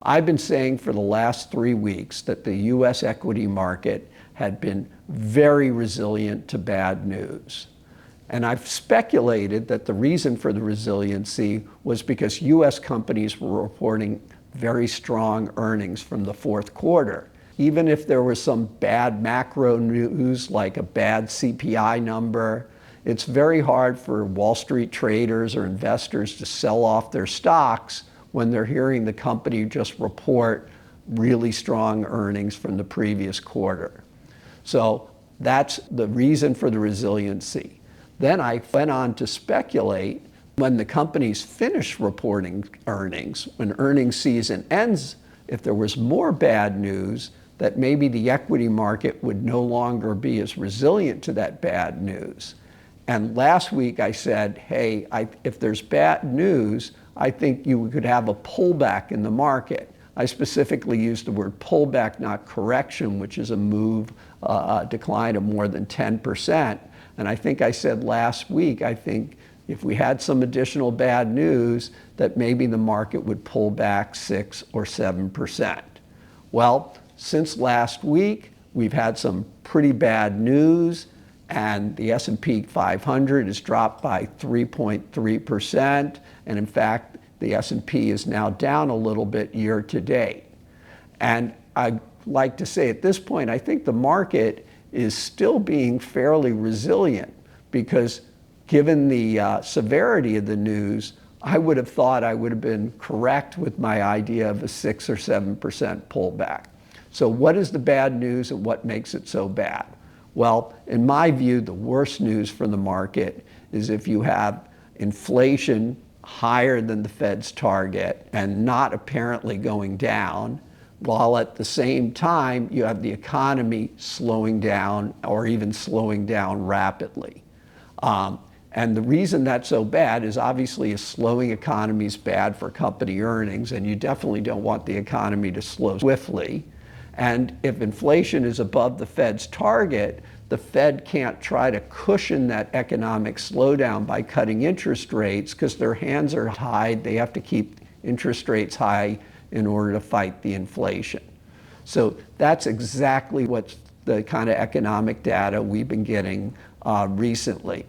I've been saying for the last 3 weeks that the U.S. equity market had been very resilient to bad news. And I've speculated that the reason for the resiliency was because U.S. companies were reporting very strong earnings from the fourth quarter. Even if there was some bad macro news like a bad CPI number, it's very hard for Wall Street traders or investors to sell off their stocks when they're hearing the company just report really strong earnings from the previous quarter. So that's the reason for the resiliency. Then I went on to speculate when the companies finish reporting earnings, when earnings season ends, if there was more bad news, that maybe the equity market would no longer be as resilient to that bad news. And last week I said, hey, if there's bad news, I think you could have a pullback in the market. I specifically used the word pullback, not correction, which is a move, decline of more than 10%. And I think I said last week, I think if we had some additional bad news, that maybe the market would pull back 6 or 7%. Well, since last week, we've had some pretty bad news, and the S&P 500 has dropped by 3.3%. And in fact, the S&P is now down a little bit year to date. And I'd like to say at this point, I think the market is still being fairly resilient because given the severity of the news, I would have thought I would have been correct with my idea of a 6 or 7% pullback. So what is the bad news and what makes it so bad? Well, in my view, the worst news for the market is if you have inflation higher than the Fed's target and not apparently going down, while at the same time you have the economy slowing down or even slowing down rapidly. And the reason that's so bad is obviously a slowing economy is bad for company earnings, and you definitely don't want the economy to slow swiftly. And if inflation is above the Fed's target, the Fed can't try to cushion that economic slowdown by cutting interest rates because their hands are tied. They have to keep interest rates high in order to fight the inflation. So that's exactly what's the kind of economic data we've been getting recently.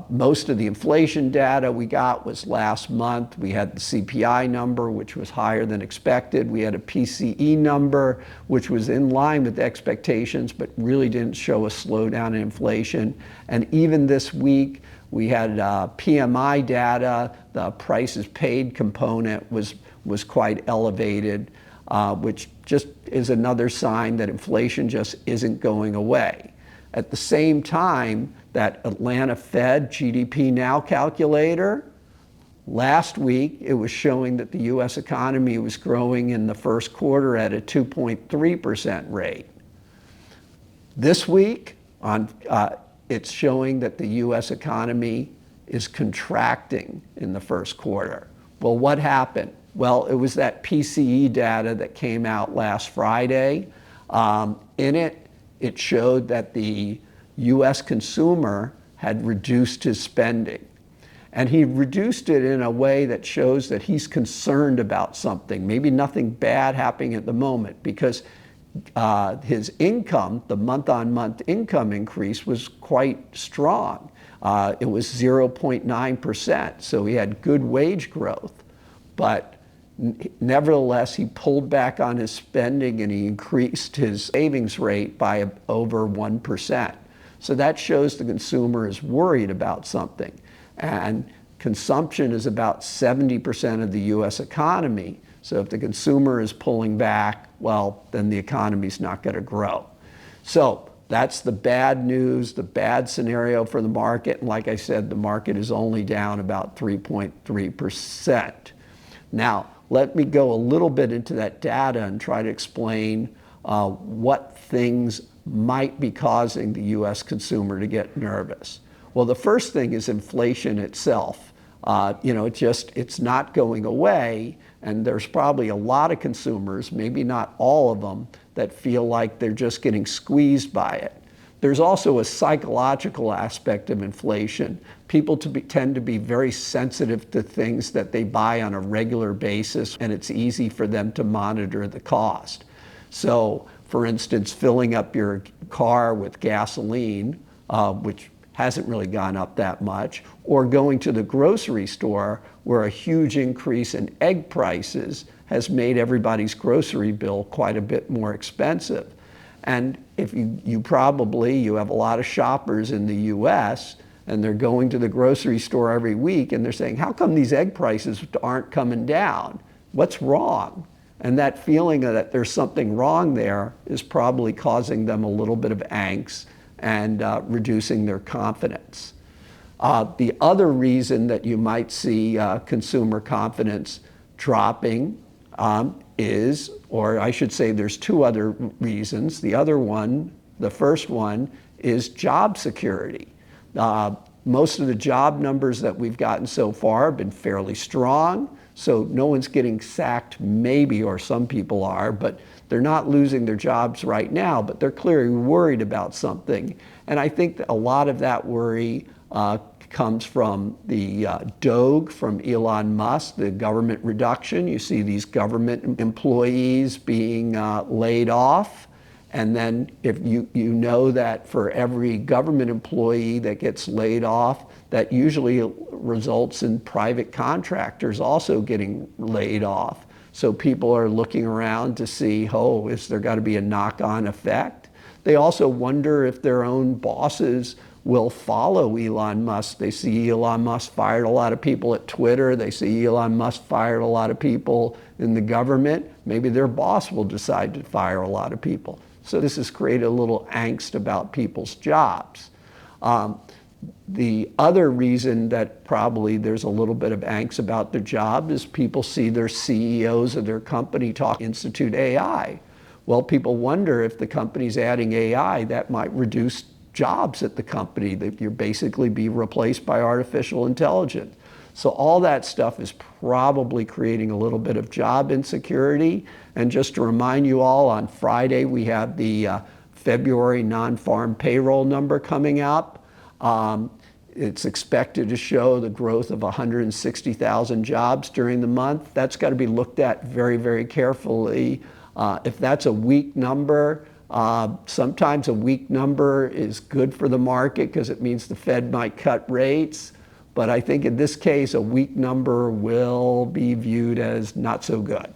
Most of the inflation data we got was last month. We had the CPI number, which was higher than expected. We had a PCE number, which was in line with expectations, but really didn't show a slowdown in inflation. And even this week, we had PMI data. The prices paid component was quite elevated, which just is another sign that inflation just isn't going away. At the same time, that Atlanta Fed GDP Now calculator, last week it was showing that the US economy was growing in the first quarter at a 2.3% rate. This week, it's showing that the US economy is contracting in the first quarter. Well, what happened? Well, it was that PCE data that came out last Friday. In it showed that the U.S. consumer had reduced his spending. And he reduced it in a way that shows that he's concerned about something, maybe nothing bad happening at the moment, because his income, the month-on-month income increase, was quite strong. It was 0.9%, so he had good wage growth. But nevertheless, he pulled back on his spending and he increased his savings rate by over 1%. So that shows the consumer is worried about something. And consumption is about 70% of the US economy. So if the consumer is pulling back, well, then the economy's not going to grow. So that's the bad news, the bad scenario for the market. And like I said, the market is only down about 3.3%. Now, let me go a little bit into that data and try to explain what things might be causing the US consumer to get nervous. Well, the first thing is inflation itself. It's not going away, and there's probably a lot of consumers, maybe not all of them, that feel like they're just getting squeezed by it. There's also a psychological aspect of inflation. People tend to be very sensitive to things that they buy on a regular basis, and it's easy for them to monitor the cost. So, for instance, filling up your car with gasoline, which hasn't really gone up that much, or going to the grocery store where a huge increase in egg prices has made everybody's grocery bill quite a bit more expensive. And if you have a lot of shoppers in the US, and they're going to the grocery store every week and they're saying, how come these egg prices aren't coming down? What's wrong? And that feeling that there's something wrong there is probably causing them a little bit of angst and reducing their confidence. The other reason that you might see consumer confidence dropping is, or I should say there's two other reasons. The first one is job security. Most of the job numbers that we've gotten so far have been fairly strong, so no one's getting sacked maybe, or some people are, but they're not losing their jobs right now, but they're clearly worried about something. And I think that a lot of that worry comes from the DOGE from Elon Musk, the government reduction. You see these government employees being laid off. And then if you know that for every government employee that gets laid off, that usually results in private contractors also getting laid off. So people are looking around to see, is there got to be a knock-on effect? They also wonder if their own bosses will follow Elon Musk. They see Elon Musk fired a lot of people at Twitter. They see Elon Musk fired a lot of people in the government. Maybe their boss will decide to fire a lot of people. So this has created a little angst about people's jobs. The other reason that probably there's a little bit of angst about their job is people see their CEOs of their company talk institute AI. Well, people wonder if the company's adding AI, that might reduce jobs at the company, that you'll basically be replaced by artificial intelligence. So all that stuff is probably creating a little bit of job insecurity. And just to remind you all, on Friday we have the February non-farm payroll number coming up. It's expected to show the growth of 160,000 jobs during the month. That's got to be looked at very, very carefully. If that's a weak number, sometimes a weak number is good for the market because it means the Fed might cut rates. But I think in this case, a weak number will be viewed as not so good.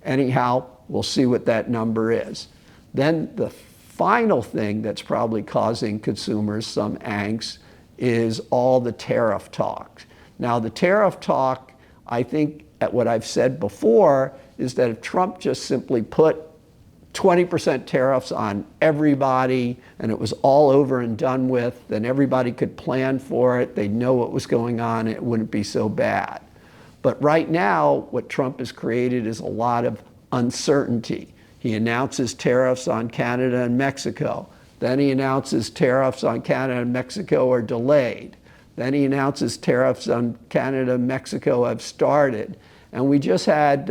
Anyhow, we'll see what that number is. Then the final thing that's probably causing consumers some angst is all the tariff talk. Now, the tariff talk, I think, at what I've said before, is that if Trump just simply put 20% tariffs on everybody and it was all over and done with, then everybody could plan for it, they'd know what was going on, it wouldn't be so bad. But right now, what Trump has created is a lot of uncertainty. He announces tariffs on Canada and Mexico. Then he announces tariffs on Canada and Mexico are delayed. Then he announces tariffs on Canada and Mexico have started. And we just had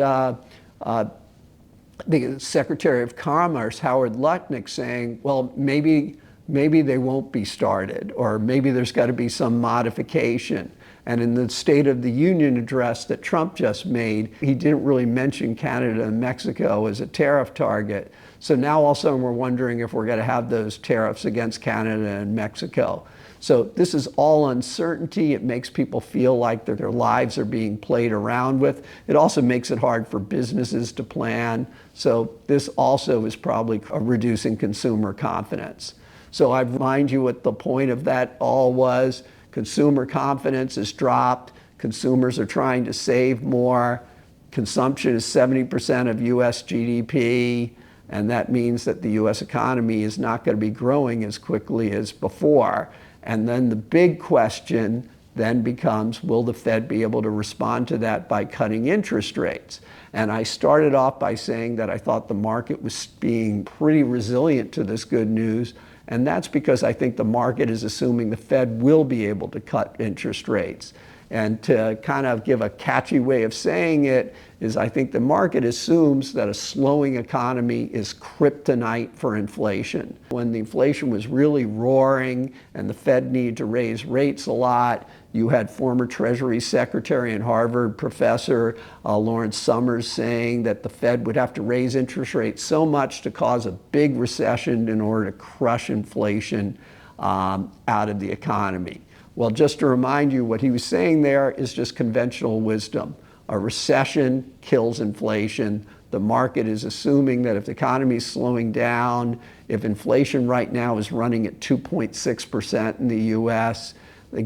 the Secretary of Commerce, Howard Lutnick, saying, well, maybe they won't be started, or maybe there's got to be some modification. And in the State of the Union address that Trump just made, he didn't really mention Canada and Mexico as a tariff target. So now all of a sudden we're wondering if we're going to have those tariffs against Canada and Mexico. So this is all uncertainty. It makes people feel like their lives are being played around with. It also makes it hard for businesses to plan. So this also is probably reducing consumer confidence. So I remind you what the point of that all was. Consumer confidence has dropped. Consumers are trying to save more. Consumption is 70% of US GDP, and that means that the US economy is not going to be growing as quickly as before. And then the big question then becomes, will the Fed be able to respond to that by cutting interest rates? And I started off by saying that I thought the market was being pretty resilient to this good news. And that's because I think the market is assuming the Fed will be able to cut interest rates. And to kind of give a catchy way of saying it is I think the market assumes that a slowing economy is kryptonite for inflation. When the inflation was really roaring and the Fed needed to raise rates a lot, you had former Treasury Secretary and Harvard professor Lawrence Summers saying that the Fed would have to raise interest rates so much to cause a big recession in order to crush inflation out of the economy. Well, just to remind you, what he was saying there is just conventional wisdom. A recession kills inflation. The market is assuming that if the economy is slowing down, if inflation right now is running at 2.6% in the US,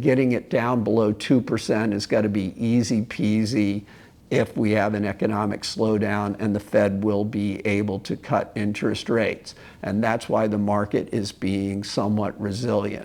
getting it down below 2% is got to be easy peasy if we have an economic slowdown, and the Fed will be able to cut interest rates. And that's why the market is being somewhat resilient.